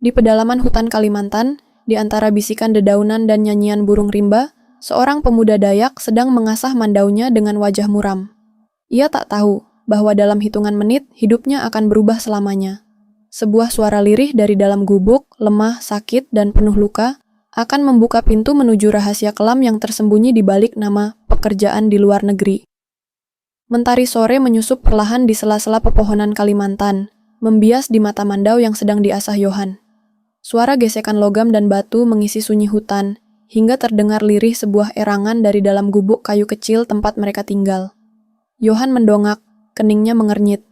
Di pedalaman hutan Kalimantan, di antara bisikan dedaunan dan nyanyian burung rimba, seorang pemuda Dayak sedang mengasah mandaunya dengan wajah muram. Ia tak tahu bahwa dalam hitungan menit hidupnya akan berubah selamanya. Sebuah suara lirih dari dalam gubuk, lemah, sakit, dan penuh luka, akan membuka pintu menuju rahasia kelam yang tersembunyi di balik nama pekerjaan di luar negeri. Mentari sore menyusup perlahan di sela-sela pepohonan Kalimantan, membias di mata Mandau yang sedang diasah Yohan. Suara gesekan logam dan batu mengisi sunyi hutan, hingga terdengar lirih sebuah erangan dari dalam gubuk kayu kecil tempat mereka tinggal. Yohan mendongak, keningnya mengernyit.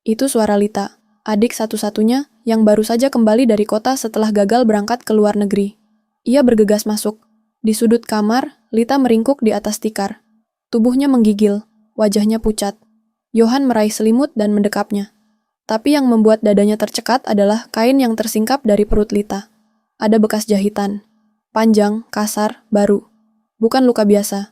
Itu suara Lita, adik satu-satunya yang baru saja kembali dari kota setelah gagal berangkat ke luar negeri. Ia bergegas masuk. Di sudut kamar, Lita meringkuk di atas tikar. Tubuhnya menggigil, wajahnya pucat. Yohan meraih selimut dan mendekapnya. Tapi yang membuat dadanya tercekat adalah kain yang tersingkap dari perut Lita. Ada bekas jahitan. Panjang, kasar, baru. Bukan luka biasa.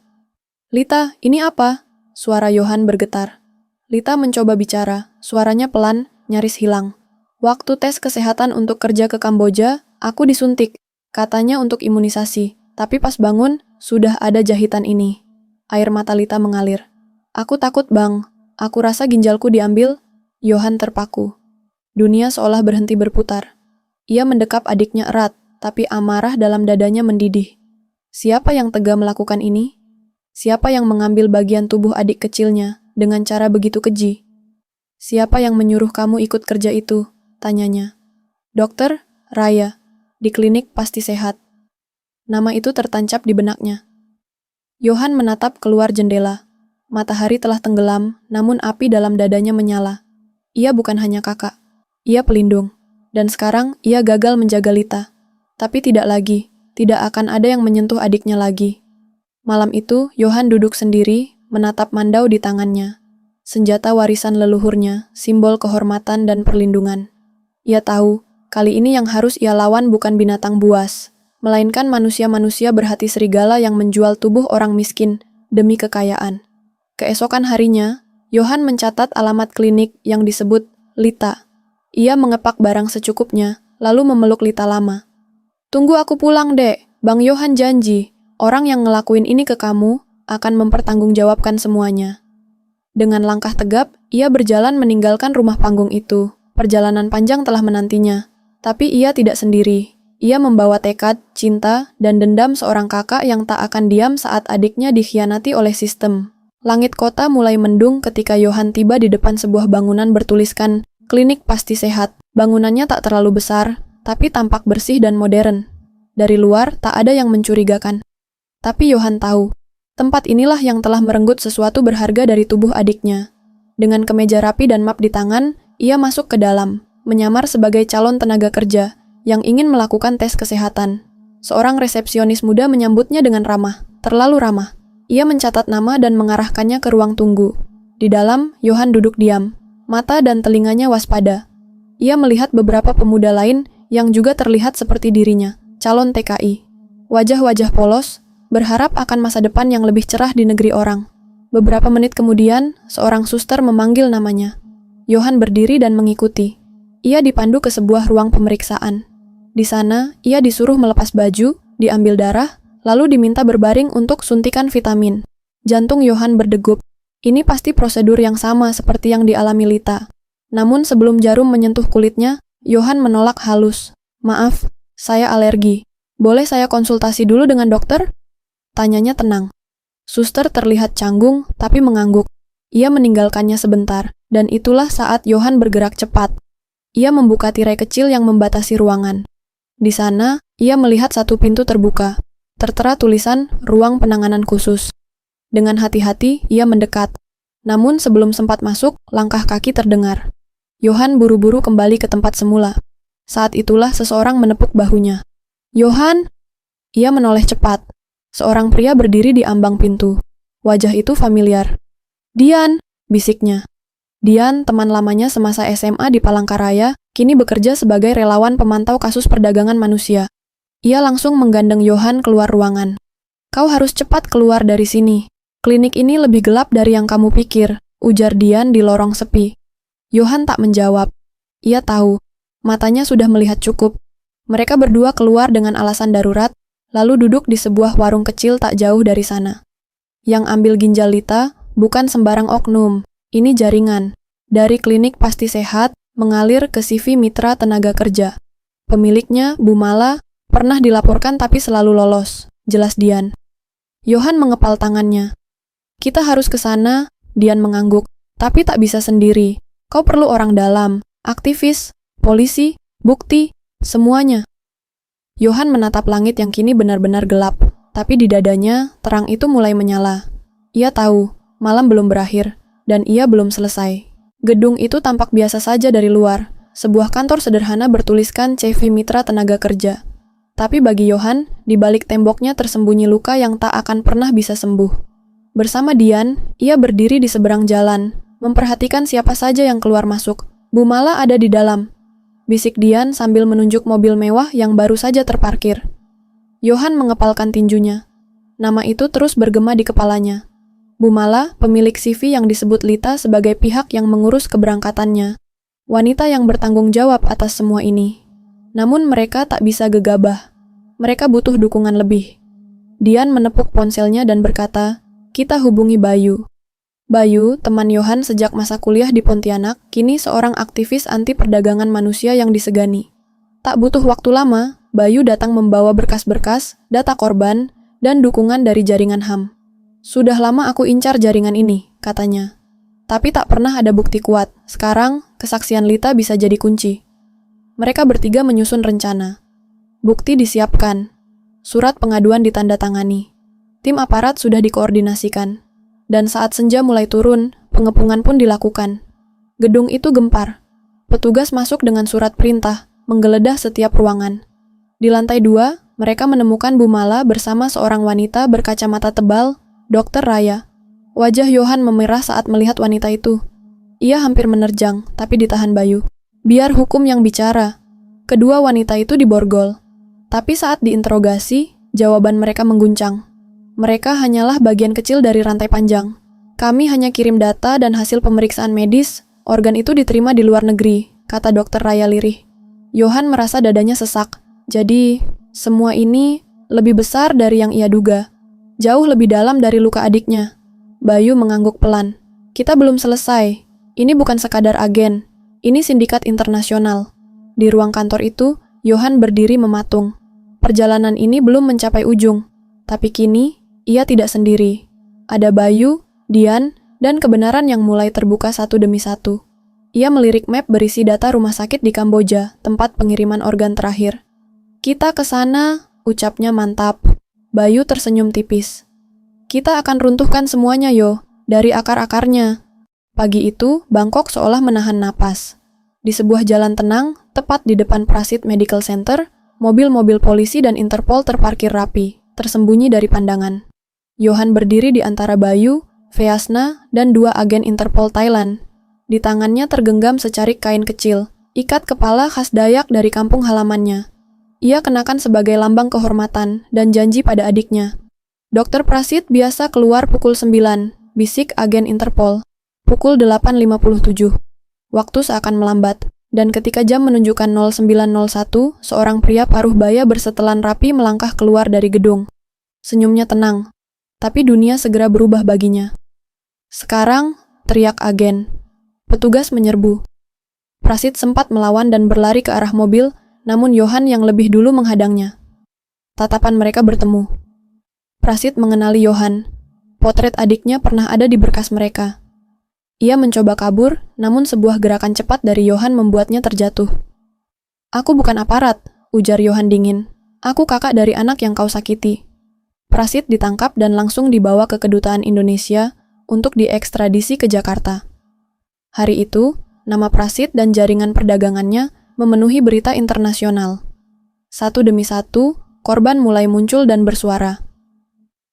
"Lita, ini apa?" Suara Yohan bergetar. Lita mencoba bicara, suaranya pelan, nyaris hilang. "Waktu tes kesehatan untuk kerja ke Kamboja, aku disuntik. Katanya untuk imunisasi, tapi pas bangun, sudah ada jahitan ini." Air mata Lita mengalir. "Aku takut, Bang. Aku rasa ginjalku diambil." Yohan terpaku. Dunia seolah berhenti berputar. Ia mendekap adiknya erat, tapi amarah dalam dadanya mendidih. Siapa yang tega melakukan ini? Siapa yang mengambil bagian tubuh adik kecilnya dengan cara begitu keji? "Siapa yang menyuruh kamu ikut kerja itu?" tanyanya. "Dokter, Raya. Di klinik pasti sehat." Nama itu tertancap di benaknya. Yohan menatap keluar jendela. Matahari telah tenggelam, namun api dalam dadanya menyala. Ia bukan hanya kakak, ia pelindung. Dan sekarang ia gagal menjaga Lita. Tapi tidak lagi, tidak akan ada yang menyentuh adiknya lagi. Malam itu, Yohan duduk sendiri, menatap Mandau di tangannya. Senjata warisan leluhurnya, simbol kehormatan dan perlindungan. Ia tahu, kali ini yang harus ia lawan bukan binatang buas, melainkan manusia-manusia berhati serigala yang menjual tubuh orang miskin demi kekayaan. Keesokan harinya, Yohan mencatat alamat klinik yang disebut Lita. Ia mengepak barang secukupnya, lalu memeluk Lita lama. "Tunggu aku pulang, Dek. Bang Yohan janji, orang yang ngelakuin ini ke kamu akan mempertanggungjawabkan semuanya." Dengan langkah tegap, ia berjalan meninggalkan rumah panggung itu. Perjalanan panjang telah menantinya, tapi ia tidak sendiri. Ia membawa tekad, cinta, dan dendam seorang kakak yang tak akan diam saat adiknya dikhianati oleh sistem. Langit kota mulai mendung ketika Yohan tiba di depan sebuah bangunan bertuliskan "Klinik Pasti Sehat". Bangunannya tak terlalu besar, tapi tampak bersih dan modern. Dari luar tak ada yang mencurigakan. Tapi Yohan tahu, tempat inilah yang telah merenggut sesuatu berharga dari tubuh adiknya. Dengan kemeja rapi dan map di tangan, ia masuk ke dalam, menyamar sebagai calon tenaga kerja yang ingin melakukan tes kesehatan. Seorang resepsionis muda menyambutnya dengan ramah, terlalu ramah. Ia mencatat nama dan mengarahkannya ke ruang tunggu. Di dalam, Yohan duduk diam, mata dan telinganya waspada. Ia melihat beberapa pemuda lain yang juga terlihat seperti dirinya, calon TKI. Wajah-wajah polos, berharap akan masa depan yang lebih cerah di negeri orang. Beberapa menit kemudian, seorang suster memanggil namanya. Yohan berdiri dan mengikuti. Ia dipandu ke sebuah ruang pemeriksaan. Di sana, ia disuruh melepas baju, diambil darah, lalu diminta berbaring untuk suntikan vitamin. Jantung Yohan berdegup. Ini pasti prosedur yang sama seperti yang dialami Lita. Namun sebelum jarum menyentuh kulitnya, Yohan menolak halus. "Maaf, saya alergi. Boleh saya konsultasi dulu dengan dokter?" Tanyanya tenang. Suster terlihat canggung, tapi mengangguk. Ia meninggalkannya sebentar, dan itulah saat Yohan bergerak cepat. Ia membuka tirai kecil yang membatasi ruangan. Di sana, ia melihat satu pintu terbuka. Tertera tulisan "Ruang Penanganan Khusus". Dengan hati-hati, ia mendekat. Namun sebelum sempat masuk, langkah kaki terdengar. Yohan buru-buru kembali ke tempat semula. Saat itulah seseorang menepuk bahunya. "Yohan!" Ia menoleh cepat. Seorang pria berdiri di ambang pintu. Wajah itu familiar. "Dian!" bisiknya. Dian, teman lamanya semasa SMA di Palangkaraya, kini bekerja sebagai relawan pemantau kasus perdagangan manusia. Ia langsung menggandeng Yohan keluar ruangan. "Kau harus cepat keluar dari sini. Klinik ini lebih gelap dari yang kamu pikir," ujar Dian di lorong sepi. Yohan tak menjawab. Ia tahu, matanya sudah melihat cukup. Mereka berdua keluar dengan alasan darurat, lalu duduk di sebuah warung kecil tak jauh dari sana. Yang ambil ginjal Lita bukan sembarang oknum, ini jaringan. Dari klinik Pasti Sehat mengalir ke CV Mitra Tenaga Kerja. Pemiliknya, Bu Mala, pernah dilaporkan tapi selalu lolos, jelas Dian. Johan mengepal tangannya. Kita harus ke sana, Dian mengangguk, tapi tak bisa sendiri. Kau perlu orang dalam, aktivis, polisi, bukti, semuanya. Johan menatap langit yang kini benar-benar gelap, tapi di dadanya terang itu mulai menyala. Ia tahu, malam belum berakhir, dan ia belum selesai. Gedung itu tampak biasa saja dari luar, sebuah kantor sederhana bertuliskan CV Mitra Tenaga Kerja. Tapi bagi Johan, di balik temboknya tersembunyi luka yang tak akan pernah bisa sembuh. Bersama Dian, ia berdiri di seberang jalan, memperhatikan siapa saja yang keluar masuk. Bu Mala ada di dalam, bisik Dian sambil menunjuk mobil mewah yang baru saja terparkir. Johan mengepalkan tinjunya. Nama itu terus bergema di kepalanya. Bu Mala, pemilik CV yang disebut Lita sebagai pihak yang mengurus keberangkatannya. Wanita yang bertanggung jawab atas semua ini. Namun mereka tak bisa gegabah. Mereka butuh dukungan lebih. Dian menepuk ponselnya dan berkata, "Kita hubungi Bayu." Bayu, teman Johan sejak masa kuliah di Pontianak, kini seorang aktivis anti perdagangan manusia yang disegani. Tak butuh waktu lama, Bayu datang membawa berkas-berkas, data korban, dan dukungan dari jaringan HAM. Sudah lama aku incar jaringan ini, katanya. Tapi tak pernah ada bukti kuat. Sekarang, kesaksian Lita bisa jadi kunci. Mereka bertiga menyusun rencana. Bukti disiapkan. Surat pengaduan ditandatangani. Tim aparat sudah dikoordinasikan. Dan saat senja mulai turun, pengepungan pun dilakukan. Gedung itu gempar. Petugas masuk dengan surat perintah, menggeledah setiap ruangan. Di lantai 2, mereka menemukan Bu Mala bersama seorang wanita berkacamata tebal, Dokter Raya. Wajah Johan memerah saat melihat wanita itu. Ia hampir menerjang, tapi ditahan Bayu. Biar hukum yang bicara. Kedua wanita itu diborgol. Tapi saat diinterogasi, jawaban mereka mengguncang. Mereka hanyalah bagian kecil dari rantai panjang. Kami hanya kirim data dan hasil pemeriksaan medis, organ itu diterima di luar negeri, kata Dokter Raya lirih. Johan merasa dadanya sesak. Jadi, semua ini lebih besar dari yang ia duga. Jauh lebih dalam dari luka adiknya. Bayu mengangguk pelan. Kita belum selesai. Ini bukan sekadar agen. Ini sindikat internasional. Di ruang kantor itu, Johan berdiri mematung. Perjalanan ini belum mencapai ujung. Tapi kini, ia tidak sendiri. Ada Bayu, Dian, dan kebenaran yang mulai terbuka satu demi satu. Ia melirik map berisi data rumah sakit di Kamboja, tempat pengiriman organ terakhir. Kita ke sana, ucapnya mantap. Bayu tersenyum tipis. Kita akan runtuhkan semuanya, Yo, dari akar-akarnya. Pagi itu, Bangkok seolah menahan napas. Di sebuah jalan tenang, tepat di depan Prasit Medical Center, mobil-mobil polisi dan Interpol terparkir rapi, tersembunyi dari pandangan. Johan berdiri di antara Bayu, Feasna, dan 2 agen Interpol Thailand. Di tangannya tergenggam secarik kain kecil, ikat kepala khas Dayak dari kampung halamannya. Ia kenakan sebagai lambang kehormatan dan janji pada adiknya. Dokter Prasit biasa keluar pukul 9, bisik agen Interpol. Pukul 8.57. Waktu seakan melambat, dan ketika jam menunjukkan 09.01, seorang pria paruh baya bersetelan rapi melangkah keluar dari gedung. Senyumnya tenang, tapi dunia segera berubah baginya. Sekarang, teriak agen. Petugas menyerbu. Prasit sempat melawan dan berlari ke arah mobil, namun Johan yang lebih dulu menghadangnya. Tatapan mereka bertemu. Prasit mengenali Johan. Potret adiknya pernah ada di berkas mereka. Ia mencoba kabur, namun sebuah gerakan cepat dari Johan membuatnya terjatuh. Aku bukan aparat, ujar Johan dingin. Aku kakak dari anak yang kau sakiti. Prasit ditangkap dan langsung dibawa ke Kedutaan Indonesia untuk diekstradisi ke Jakarta. Hari itu, nama Prasit dan jaringan perdagangannya memenuhi berita internasional. Satu demi satu, korban mulai muncul dan bersuara.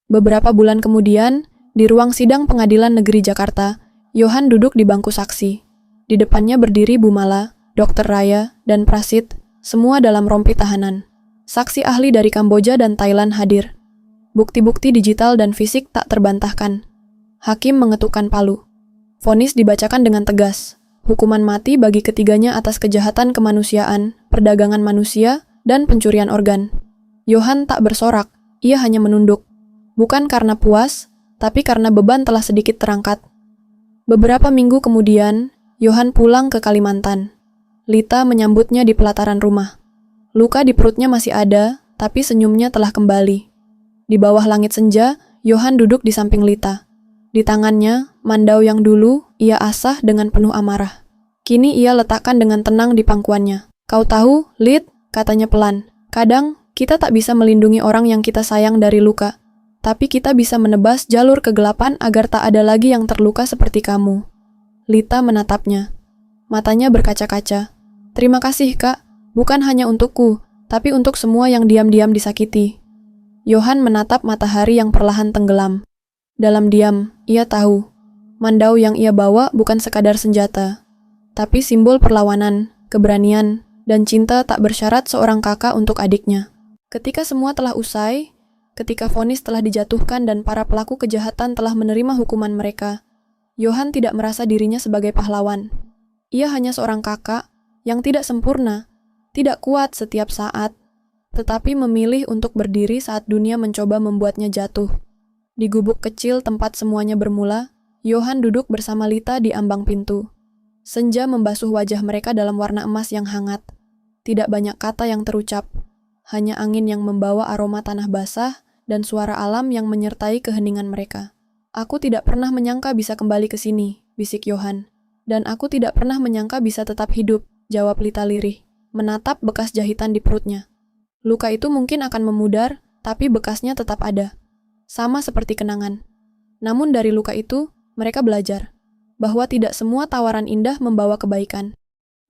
Beberapa bulan kemudian, di ruang sidang Pengadilan Negeri Jakarta, Johan duduk di bangku saksi. Di depannya berdiri Bu Mala, Dokter Raya, dan Prasit, semua dalam rompi tahanan. Saksi ahli dari Kamboja dan Thailand hadir. Bukti-bukti digital dan fisik tak terbantahkan. Hakim mengetukkan palu. Vonis dibacakan dengan tegas. Hukuman mati bagi ketiganya atas kejahatan kemanusiaan, perdagangan manusia, dan pencurian organ. Yohan tak bersorak, ia hanya menunduk. Bukan karena puas, tapi karena beban telah sedikit terangkat. Beberapa minggu kemudian, Yohan pulang ke Kalimantan. Lita menyambutnya di pelataran rumah. Luka di perutnya masih ada, tapi senyumnya telah kembali. Di bawah langit senja, Yohan duduk di samping Lita. Di tangannya, mandau yang dulu ia asah dengan penuh amarah. Kini ia letakkan dengan tenang di pangkuannya. "Kau tahu, Lit," katanya pelan, "kadang kita tak bisa melindungi orang yang kita sayang dari luka. Tapi kita bisa menebas jalur kegelapan agar tak ada lagi yang terluka seperti kamu." Lita menatapnya. Matanya berkaca-kaca. "Terima kasih, Kak. Bukan hanya untukku, tapi untuk semua yang diam-diam disakiti." Yohan menatap matahari yang perlahan tenggelam. Dalam diam, ia tahu, mandau yang ia bawa bukan sekadar senjata, tapi simbol perlawanan, keberanian, dan cinta tak bersyarat seorang kakak untuk adiknya. Ketika semua telah usai, ketika vonis telah dijatuhkan dan para pelaku kejahatan telah menerima hukuman mereka, Yohan tidak merasa dirinya sebagai pahlawan. Ia hanya seorang kakak yang tidak sempurna, tidak kuat setiap saat, tetapi memilih untuk berdiri saat dunia mencoba membuatnya jatuh. Di gubuk kecil tempat semuanya bermula, Yohan duduk bersama Lita di ambang pintu. Senja membasuh wajah mereka dalam warna emas yang hangat. Tidak banyak kata yang terucap, hanya angin yang membawa aroma tanah basah dan suara alam yang menyertai keheningan mereka. "Aku tidak pernah menyangka bisa kembali ke sini," bisik Yohan. "Dan aku tidak pernah menyangka bisa tetap hidup," jawab Lita lirih, menatap bekas jahitan di perutnya. Luka itu mungkin akan memudar, tapi bekasnya tetap ada. Sama seperti kenangan. Namun dari luka itu, mereka belajar bahwa tidak semua tawaran indah membawa kebaikan,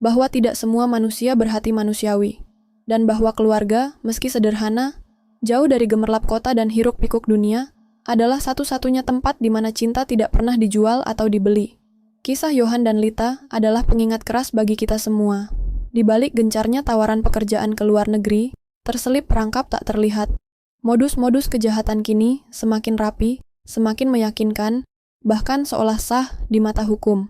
bahwa tidak semua manusia berhati manusiawi, dan bahwa keluarga, meski sederhana, jauh dari gemerlap kota dan hiruk-pikuk dunia, adalah satu-satunya tempat di mana cinta tidak pernah dijual atau dibeli. Kisah Yohan dan Lita adalah pengingat keras bagi kita semua. Di balik gencarnya tawaran pekerjaan ke luar negeri, terselip perangkap tak terlihat. Modus-modus kejahatan kini semakin rapi, semakin meyakinkan, bahkan seolah sah di mata hukum.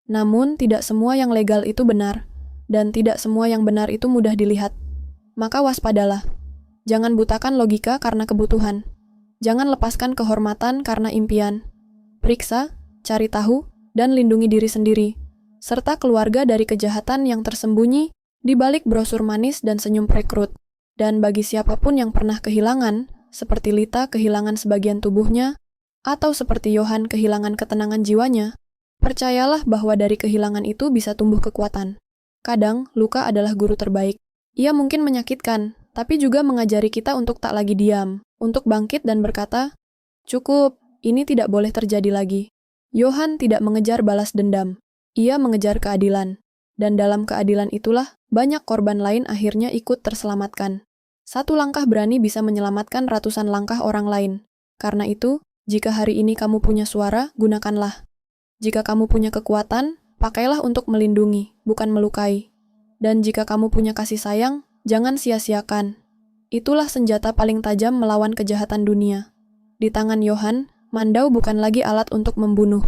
Namun, tidak semua yang legal itu benar, dan tidak semua yang benar itu mudah dilihat. Maka waspadalah. Jangan butakan logika karena kebutuhan. Jangan lepaskan kehormatan karena impian. Periksa, cari tahu, dan lindungi diri sendiri, serta keluarga dari kejahatan yang tersembunyi di balik brosur manis dan senyum perekrut. Dan bagi siapapun yang pernah kehilangan, seperti Lita kehilangan sebagian tubuhnya, atau seperti Yohan kehilangan ketenangan jiwanya, percayalah bahwa dari kehilangan itu bisa tumbuh kekuatan. Kadang, luka adalah guru terbaik. Ia mungkin menyakitkan, tapi juga mengajari kita untuk tak lagi diam, untuk bangkit dan berkata, "Cukup, ini tidak boleh terjadi lagi." Yohan tidak mengejar balas dendam. Ia mengejar keadilan. Dan dalam keadilan itulah, banyak korban lain akhirnya ikut terselamatkan. Satu langkah berani bisa menyelamatkan ratusan langkah orang lain. Karena itu, jika hari ini kamu punya suara, gunakanlah. Jika kamu punya kekuatan, pakailah untuk melindungi, bukan melukai. Dan jika kamu punya kasih sayang, jangan sia-siakan. Itulah senjata paling tajam melawan kejahatan dunia. Di tangan Yohan, mandau bukan lagi alat untuk membunuh,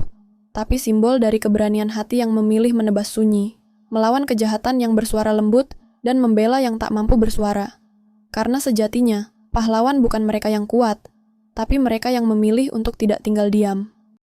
tapi simbol dari keberanian hati yang memilih menebas sunyi, melawan kejahatan yang bersuara lembut dan membela yang tak mampu bersuara. Karena sejatinya, pahlawan bukan mereka yang kuat, tapi mereka yang memilih untuk tidak tinggal diam.